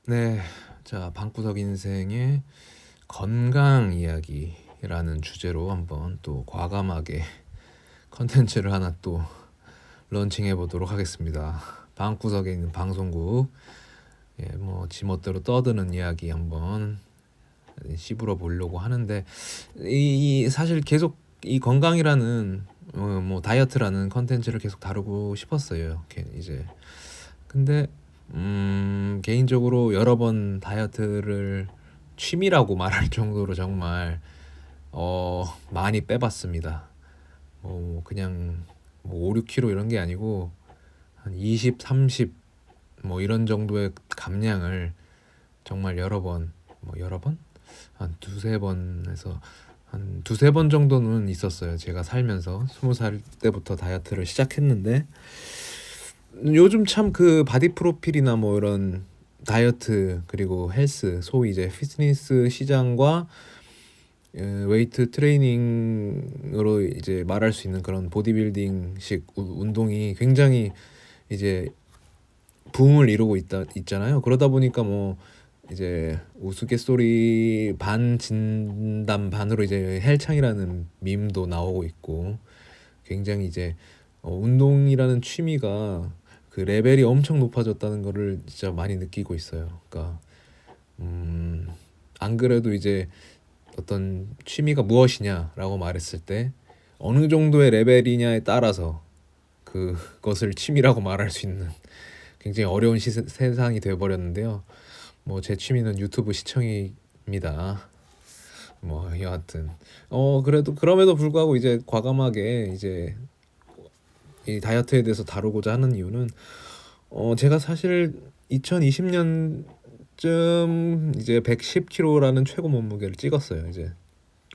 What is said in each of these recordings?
네. 자, 방구석 인생의 건강 이야기라는 주제로 한번 또 과감하게 컨텐츠를 하나 또 런칭해 보도록 하겠습니다. 방구석에 있는 방송국, 뭐 지멋대로 떠드는 이야기 한번 씹으러 보려고 하는데, 이 사실 계속 이 건강이라는 뭐 다이어트라는 컨텐츠를 계속 다루고 싶었어요. 이제 근데 개인적으로 여러 번 다이어트를 취미라고 말할 정도로 정말 많이 빼봤습니다. 그냥 뭐 5, 6kg 이런 게 아니고 한 20, 30 뭐 이런 정도의 감량을 정말 여러 번, 한 두세 번에서 한 두세 번 정도는 있었어요. 제가 살면서 20살 때부터 다이어트를 시작했는데, 요즘 참 그 바디 프로필이나 뭐 이런 다이어트 그리고 헬스, 소위 이제 피트니스 시장과 웨이트 트레이닝으로 이제 말할 수 있는 그런 보디빌딩식 운동이 굉장히 이제 붐을 이루고 있잖아요. 그러다 보니까 뭐 이제 우스갯소리 반 진담 반으로 이제 헬창이라는 밈도 나오고 있고, 굉장히 이제 운동이라는 취미가 그 레벨이 엄청 높아졌다는 거를 진짜 많이 느끼고 있어요. 그러니까 안 그래도 이제 어떤 취미가 무엇이냐라고 말했을 때 어느 정도의 레벨이냐에 따라서 그것을 취미라고 말할 수 있는 굉장히 어려운 세상이 되어버렸는데요. 뭐 제 취미는 유튜브 시청입니다. 뭐 여하튼 그래도 그럼에도 불구하고 이제 과감하게 이제 이 다이어트에 대해서 다루고자 하는 이유는, 제가 사실 2020년쯤 이제 110kg라는 최고 몸무게를 찍었어요. 이제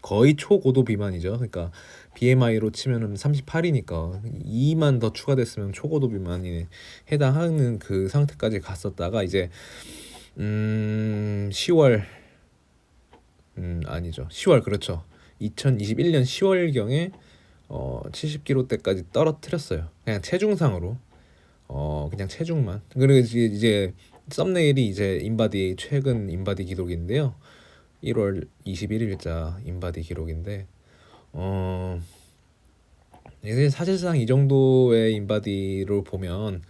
거의 초고도 비만이죠. 그러니까 BMI로 치면은 38이니까 2만 더 추가됐으면 초고도 비만에 해당하는 그 상태까지 갔었다가 이제 10월 아니죠. 10월, 그렇죠. 2021년 10월경에 70kg대까지 떨어뜨렸어요. 그냥 체중상으로. 그냥 체중만. 그리고 이제 썸네일이 이제 인바디, 최근 인바디 기록인데요. 1월 21일자 인바디 기록인데, 이제 사실상 이 정도의 인바디로 보면,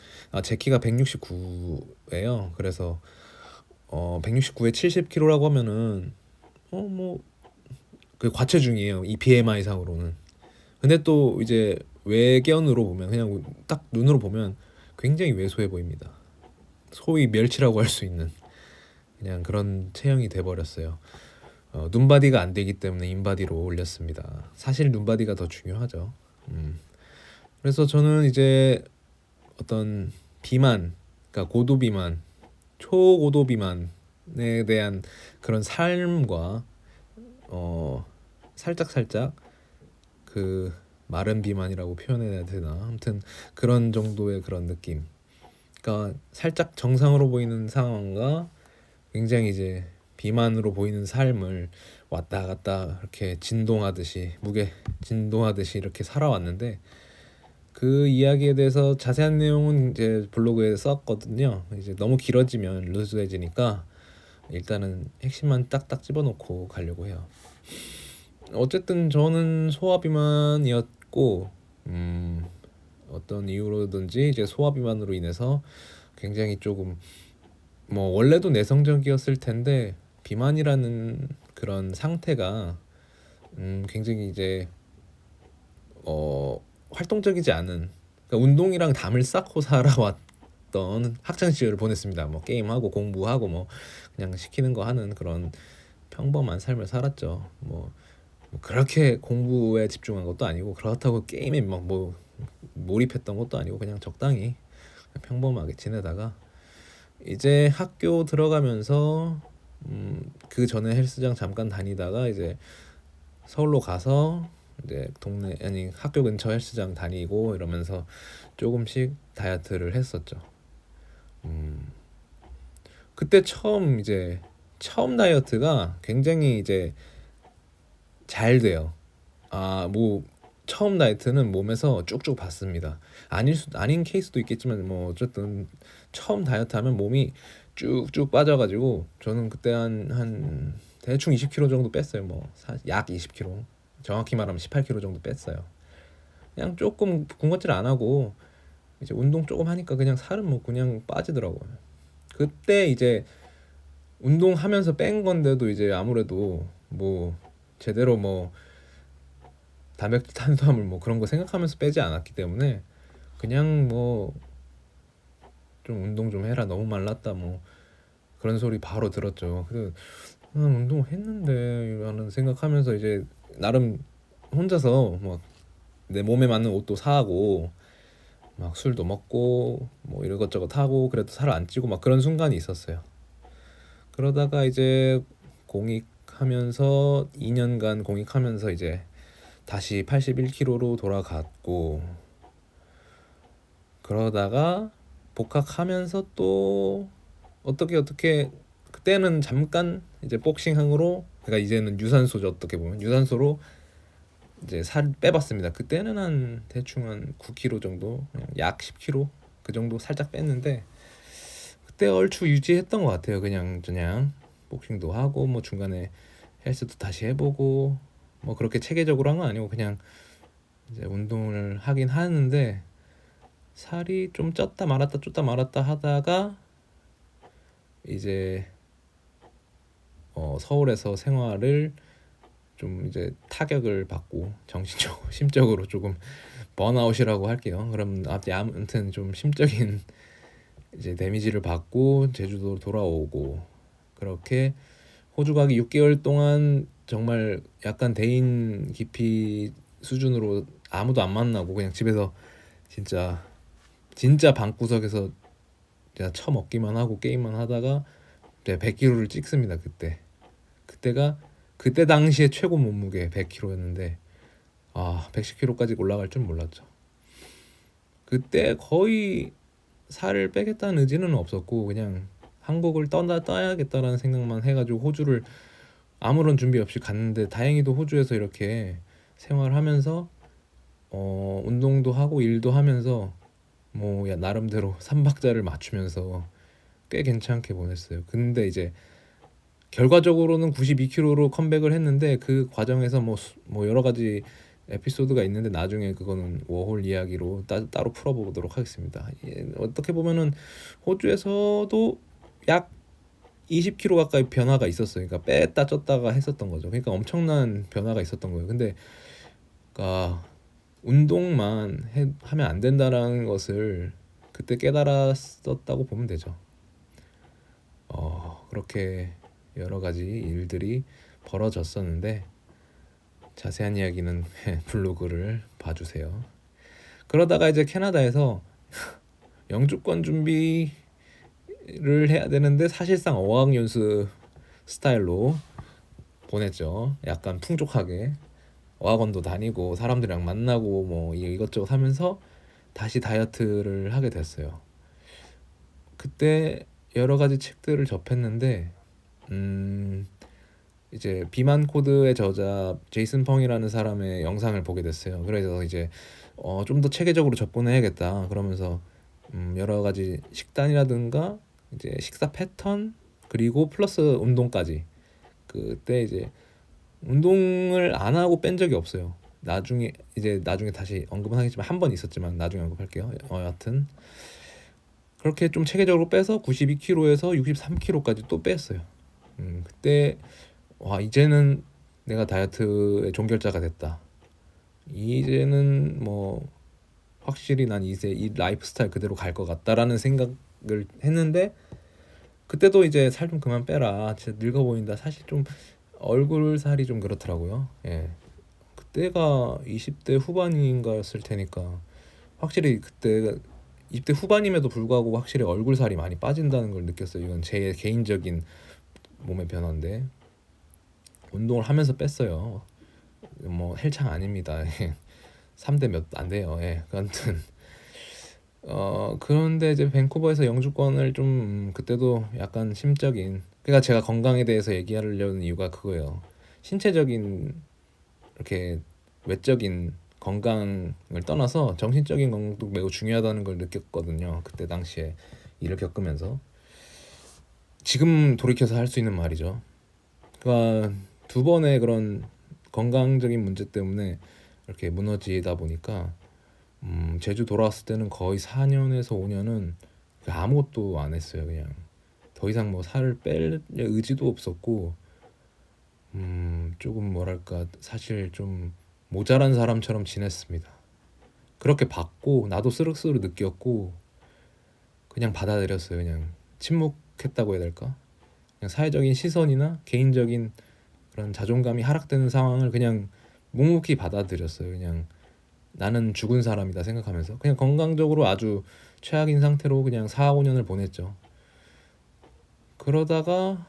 제 키가 169예요. 그래서 169에 70kg라고 하면은 뭐 그 과체중이에요. 이 BMI 상으로는. 근데 또 이제 외견으로 보면, 그냥 딱 눈으로 보면 굉장히 왜소해 보입니다. 소위 멸치라고 할 수 있는 그냥 그런 체형이 돼버렸어요. 눈바디가 안 되기 때문에 인바디로 올렸습니다. 사실 눈바디가 더 중요하죠. 그래서 저는 이제 어떤 비만, 그러니까 고도 비만, 초고도 비만에 대한 그런 삶과 살짝 그 마른 비만이라고 표현해야 되나, 아무튼 그런 정도의 그런 느낌. 그러니까 살짝 정상으로 보이는 상황과 굉장히 이제 비만으로 보이는 삶을 왔다 갔다 이렇게 진동하듯이, 무게 진동하듯이 이렇게 살아왔는데, 그 이야기에 대해서 자세한 내용은 이제 블로그에 썼거든요. 이제 너무 길어지면 루즈해지니까 일단은 핵심만 딱딱 집어넣고 가려고 해요. 어쨌든 저는 소화비만이었고, 어떤 이유로든지 이제 소화비만으로 인해서 굉장히 조금, 뭐 원래도 내성적이었을 텐데 비만이라는 그런 상태가 굉장히 이제 활동적이지 않은, 그러니까 운동이랑 담을 쌓고 살아왔던 학창 시절을 보냈습니다. 뭐 게임하고 공부하고 뭐 그냥 시키는 거 하는 그런 평범한 삶을 살았죠. 뭐 그렇게 공부에 집중한 것도 아니고, 그렇다고 게임에 막 뭐 몰입했던 것도 아니고, 그냥 적당히 평범하게 지내다가 이제 학교 들어가면서 그 전에 헬스장 잠깐 다니다가 이제 서울로 가서 이제 동네, 아니 학교 근처 헬스장 다니고 이러면서 조금씩 다이어트를 했었죠. 그때 처음 다이어트가 굉장히 이제 잘 돼요. 뭐 처음 다이어트는 몸에서 쭉쭉 받습니다. 아닌 케이스도 있겠지만 뭐 어쨌든 처음 다이어트 하면 몸이 쭉쭉 빠져가지고 저는 그때 한 대충 20kg 정도 뺐어요. 뭐 약 20kg, 정확히 말하면 18kg 정도 뺐어요. 그냥 조금 군것질 안 하고 이제 운동 조금 하니까 그냥 살은 뭐 그냥 빠지더라고요. 그때 이제 운동하면서 뺀 건데도 이제 아무래도 뭐 제대로 뭐 단백질, 탄수화물 뭐 그런 거 생각하면서 빼지 않았기 때문에 그냥 뭐 좀 운동 좀 해라, 너무 말랐다 뭐 그런 소리 바로 들었죠. 그래서 운동했는데 라는 생각하면서 이제 나름 혼자서 막 내 몸에 맞는 옷도 사고 막 술도 먹고 뭐 이것저것 하고 그래도 살 안 찌고 막 그런 순간이 있었어요. 그러다가 이제 공익하면서 2년간 공익하면서 이제 다시 81kg로 돌아갔고, 그러다가 복학하면서 또 어떻게 그때는 잠깐 이제 복싱항으로, 그러니까 이제는 유산소죠. 어떻게 보면 유산소로 이제 살 빼봤습니다. 그때는 한 대충 한 9kg 정도, 그냥 약 10kg 그 정도 살짝 뺐는데 그때 얼추 유지했던 것 같아요. 그냥 복싱도 하고 뭐 중간에 헬스도 다시 해보고 뭐 그렇게 체계적으로 한 건 아니고 그냥 이제 운동을 하긴 하는데 살이 좀 쪘다 말았다 하다가 이제 서울에서 생활을 좀 이제 타격을 받고 정신적으로 심적으로 조금 번아웃이라고 할게요. 그럼 아무튼 좀 심적인 이제 데미지를 받고 제주도 돌아오고, 그렇게 호주 가기 6개월 동안 정말 약간 대인 기피 수준으로 아무도 안 만나고 그냥 집에서 진짜 방구석에서 그냥 처먹기만 하고 게임만 하다가 100kg를 찍습니다. 그때 당시에 최고 몸무게 100kg였는데 110kg까지 올라갈 줄 몰랐죠. 그때 거의 살을 빼겠다는 의지는 없었고 그냥 한국을 떠야겠다라는 생각만 해가지고 호주를 아무런 준비 없이 갔는데, 다행히도 호주에서 이렇게 생활하면서 운동도 하고 일도 하면서 뭐 나름대로 3박자를 맞추면서 꽤 괜찮게 보냈어요. 근데 이제 결과적으로는 92kg로 컴백을 했는데 그 과정에서 뭐 여러 가지 에피소드가 있는데 나중에 그거는 워홀 이야기로 따로 풀어보도록 하겠습니다. 어떻게 보면은 호주에서도 약 20kg 가까이 변화가 있었어요. 그러니까 뺐다 쪘다가 했었던 거죠. 그러니까 엄청난 변화가 있었던 거예요. 근데 그러니까 운동만 하면 안 된다라는 것을 그때 깨달았었다고 보면 되죠. 그렇게 여러 가지 일들이 벌어졌었는데 자세한 이야기는 블로그를 봐주세요. 그러다가 이제 캐나다에서 영주권 준비를 해야 되는데 사실상 어학연수 스타일로 보냈죠. 약간 풍족하게 어학원도 다니고 사람들이랑 만나고 뭐 이것저것 하면서 다시 다이어트를 하게 됐어요. 그때 여러 가지 책들을 접했는데 이제 비만 코드의 저자 제이슨 펑이라는 사람의 영상을 보게 됐어요. 그래서 이제 좀 더 체계적으로 접근해야겠다 그러면서 여러 가지 식단이라든가 이제 식사 패턴 그리고 플러스 운동까지. 그때 이제 운동을 안 하고 뺀 적이 없어요. 나중에 다시 언급은 하겠지만 한 번 있었지만 나중에 언급할게요. 여하튼 그렇게 좀 체계적으로 빼서 92kg에서 63kg까지 또 뺐어요. 그때 이제는 내가 다이어트의 종결자가 됐다. 이제는 뭐 확실히 난 이제 이 라이프 스타일 그대로 갈 것 같다라는 생각을 했는데, 그때도 이제 살 좀 그만 빼라, 진짜 늙어 보인다. 사실 좀 얼굴 살이 좀 그렇더라고요. 예. 그때가 20대 후반인가였을 테니까 확실히 그때 20대 후반임에도 불구하고 확실히 얼굴 살이 많이 빠진다는 걸 느꼈어요. 이건 제 개인적인 몸의 변화인데 운동을 하면서 뺐어요. 뭐 헬창 아닙니다. 3대 몇 안 돼요. 예. 아무튼 그런데 이제 밴쿠버에서 영주권을 좀 그때도 약간 심적인, 그러니까 제가 건강에 대해서 얘기하려는 이유가 그거예요. 신체적인 이렇게 외적인 건강을 떠나서 정신적인 건강도 매우 중요하다는 걸 느꼈거든요. 그때 당시에 일을 겪으면서. 지금 돌이켜서 할 수 있는 말이죠. 그러니까 두 번의 그런 건강적인 문제 때문에 이렇게 무너지다 보니까 제주 돌아왔을 때는 거의 4년에서 5년은 아무것도 안 했어요. 그냥 더 이상 뭐 살을 뺄 의지도 없었고 조금 뭐랄까 사실 좀 모자란 사람처럼 지냈습니다. 그렇게 받고 나도 스르스르 느꼈고 그냥 받아들였어요. 그냥 침묵했다고 해야 될까? 그냥 사회적인 시선이나 개인적인 그런 자존감이 하락되는 상황을 그냥 묵묵히 받아들였어요. 그냥 나는 죽은 사람이다 생각하면서 그냥 건강적으로 아주 최악인 상태로 그냥 4, 5년을 보냈죠. 그러다가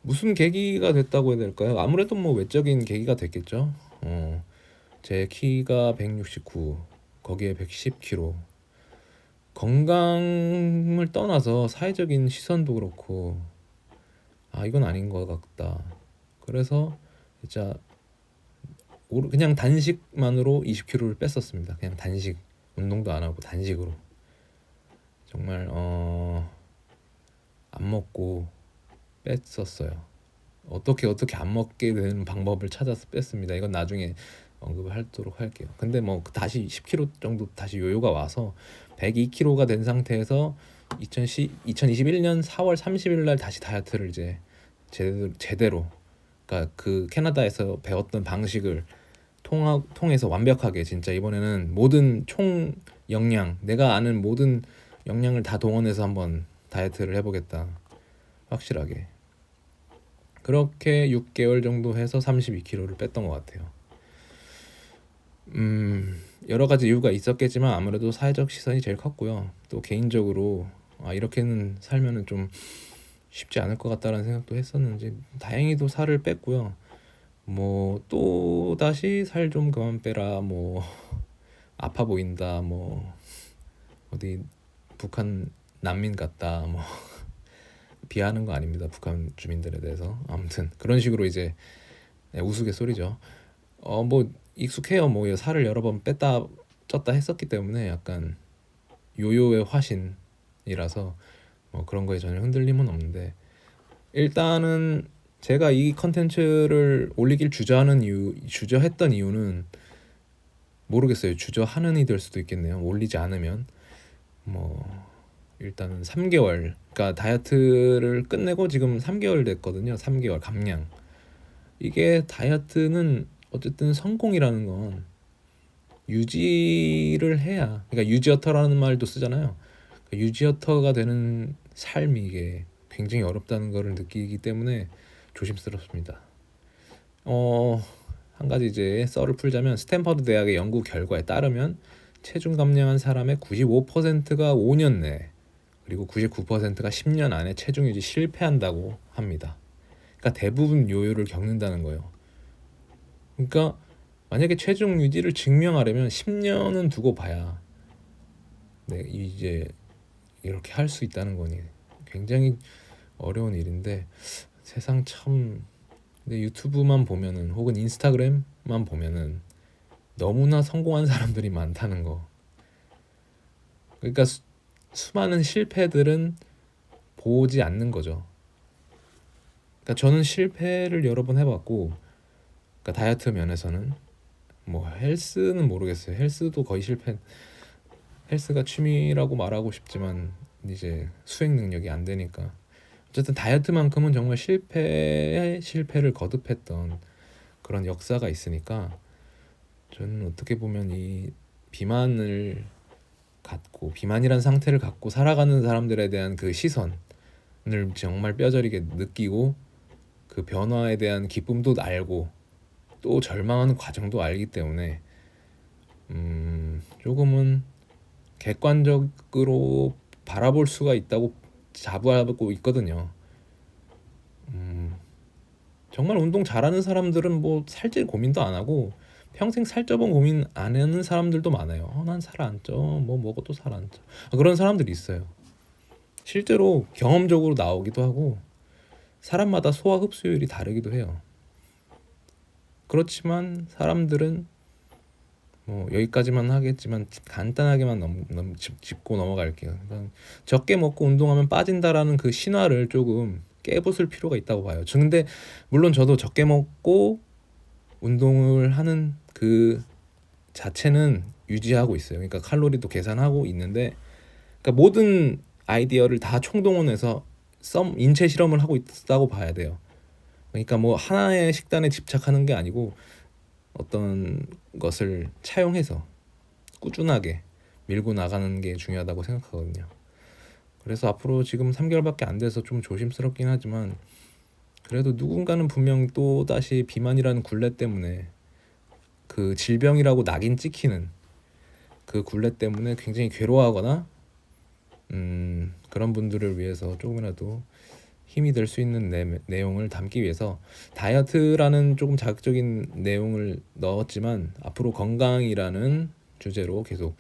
무슨 계기가 됐다고 해야 될까요? 아무래도 뭐 외적인 계기가 됐겠죠. 제 키가 169, 거기에 110kg. 건강을 떠나서 사회적인 시선도 그렇고 이건 아닌 것 같다. 그래서 진짜 그냥 단식만으로 20kg를 뺐었습니다. 그냥 단식, 운동도 안 하고 단식으로 정말 안 먹고 뺐었어요. 어떻게 안 먹게 되는 방법을 찾아서 뺐습니다. 이건 나중에 언급을 하도록 할게요. 근데 뭐 다시 10kg 정도 다시 요요가 와서 102kg가 된 상태에서 2021년 4월 30일 날 다시 다이어트를 이제 제대로 그러니까 그 캐나다에서 배웠던 방식을 통해서 완벽하게 진짜 이번에는 모든 총 역량 내가 아는 모든 역량을 다 동원해서 한번 다이어트를 해보겠다. 확실하게 그렇게 6개월 정도 해서 32kg를 뺐던 것 같아요. 여러 가지 이유가 있었겠지만 아무래도 사회적 시선이 제일 컸고요. 또 개인적으로 이렇게는 살면은 좀 쉽지 않을 것 같다라는 생각도 했었는지 다행히도 살을 뺐고요. 뭐 또 다시 살 좀 그만 빼라, 뭐 아파 보인다, 뭐 어디 북한 난민 같다, 뭐 비하하는 거 아닙니다. 북한 주민들에 대해서. 아무튼 그런 식으로 이제 우스갯소리죠. 뭐 익숙해요. 뭐 살을 여러 번 뺐다 쪘다 했었기 때문에 약간 요요의 화신이라서 뭐 그런 거에 전혀 흔들림은 없는데, 일단은 제가 이 컨텐츠를 올리길 주저했던 이유는 모르겠어요. 주저하는 이 될 수도 있겠네요. 올리지 않으면. 뭐 일단은 3개월, 그러니까 다이어트를 끝내고 지금 3개월 됐거든요. 3개월 감량. 이게 다이어트는 어쨌든 성공이라는 건 유지를 해야, 그러니까 유지어터라는 말도 쓰잖아요. 그러니까 유지어터가 되는 삶이 이게 굉장히 어렵다는 것을 느끼기 때문에 조심스럽습니다. 한 가지 이제 썰을 풀자면 스탠퍼드 대학의 연구 결과에 따르면 체중 감량한 사람의 95%가 5년 내, 그리고 99%가 10년 안에 체중 유지 실패한다고 합니다. 그러니까 대부분 요요를 겪는다는 거예요. 그러니까 만약에 체중 유지를 증명하려면 10년은 두고 봐야 이제 이렇게 할 수 있다는 거니 굉장히 어려운 일인데, 세상 참, 근데 유튜브만 보면은 혹은 인스타그램만 보면은 너무나 성공한 사람들이 많다는 거. 그러니까 수많은 실패들은 보지 않는 거죠. 그러니까 저는 실패를 여러 번 해봤고, 그러니까 다이어트 면에서는 뭐 헬스는 모르겠어요. 헬스도 거의 헬스가 취미라고 말하고 싶지만 이제 수행 능력이 안 되니까. 어쨌든 다이어트만큼은 정말 실패에 실패를 거듭했던 그런 역사가 있으니까, 저는 어떻게 보면 이 비만이란 상태를 갖고 살아가는 사람들에 대한 그 시선을 정말 뼈저리게 느끼고, 그 변화에 대한 기쁨도 알고 또 절망하는 과정도 알기 때문에 조금은 객관적으로 바라볼 수가 있다고 자부하고 있거든요. 정말 운동 잘하는 사람들은 뭐 살찔 고민도 안 하고 평생 살쪄본 고민 안 하는 사람들도 많아요. 난 살 안 쪄, 뭐 먹어도 살 안 쪄. 그런 사람들이 있어요. 실제로 경험적으로 나오기도 하고, 사람마다 소화 흡수율이 다르기도 해요. 그렇지만 사람들은 뭐 여기까지만 하겠지만 간단하게만 짚고 넘어갈게요. 그러니까 적게 먹고 운동하면 빠진다라는 그 신화를 조금 깨부술 필요가 있다고 봐요. 근데 물론 저도 적게 먹고 운동을 하는 그 자체는 유지하고 있어요. 그러니까 칼로리도 계산하고 있는데, 그러니까 모든 아이디어를 다 총동원해서 인체 실험을 하고 있다고 봐야 돼요. 그러니까 뭐 하나의 식단에 집착하는 게 아니고 어떤 것을 차용해서 꾸준하게 밀고 나가는 게 중요하다고 생각하거든요. 그래서 앞으로 지금 3개월밖에 안 돼서 좀 조심스럽긴 하지만, 그래도 누군가는 분명 또 다시 비만이라는 굴레 때문에, 그 질병이라고 낙인 찍히는 그 굴레 때문에 굉장히 괴로워하거나 그런 분들을 위해서 조금이라도 힘이 될 수 있는 내용을 담기 위해서 다이어트라는 조금 자극적인 내용을 넣었지만, 앞으로 건강이라는 주제로 계속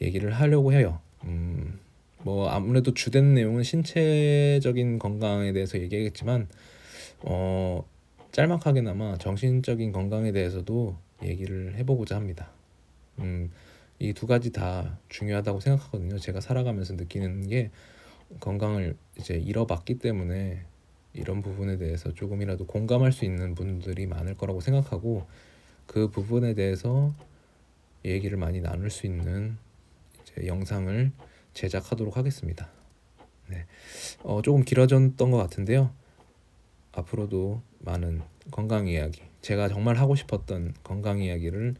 얘기를 하려고 해요. 뭐 아무래도 주된 내용은 신체적인 건강에 대해서 얘기하겠지만, 짤막하게나마 정신적인 건강에 대해서도 얘기를 해보고자 합니다. 이 두 가지 다 중요하다고 생각하거든요. 제가 살아가면서 느끼는 게, 건강을 이제 잃어봤기 때문에 이런 부분에 대해서 조금이라도 공감할 수 있는 분들이 많을 거라고 생각하고, 그 부분에 대해서 얘기를 많이 나눌 수 있는 이제 영상을 제작하도록 하겠습니다. 네. 조금 길어졌던 것 같은데요. 앞으로도 많은 건강 이야기, 제가 정말 하고 싶었던 건강 이야기를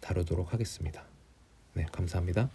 다루도록 하겠습니다. 네, 감사합니다.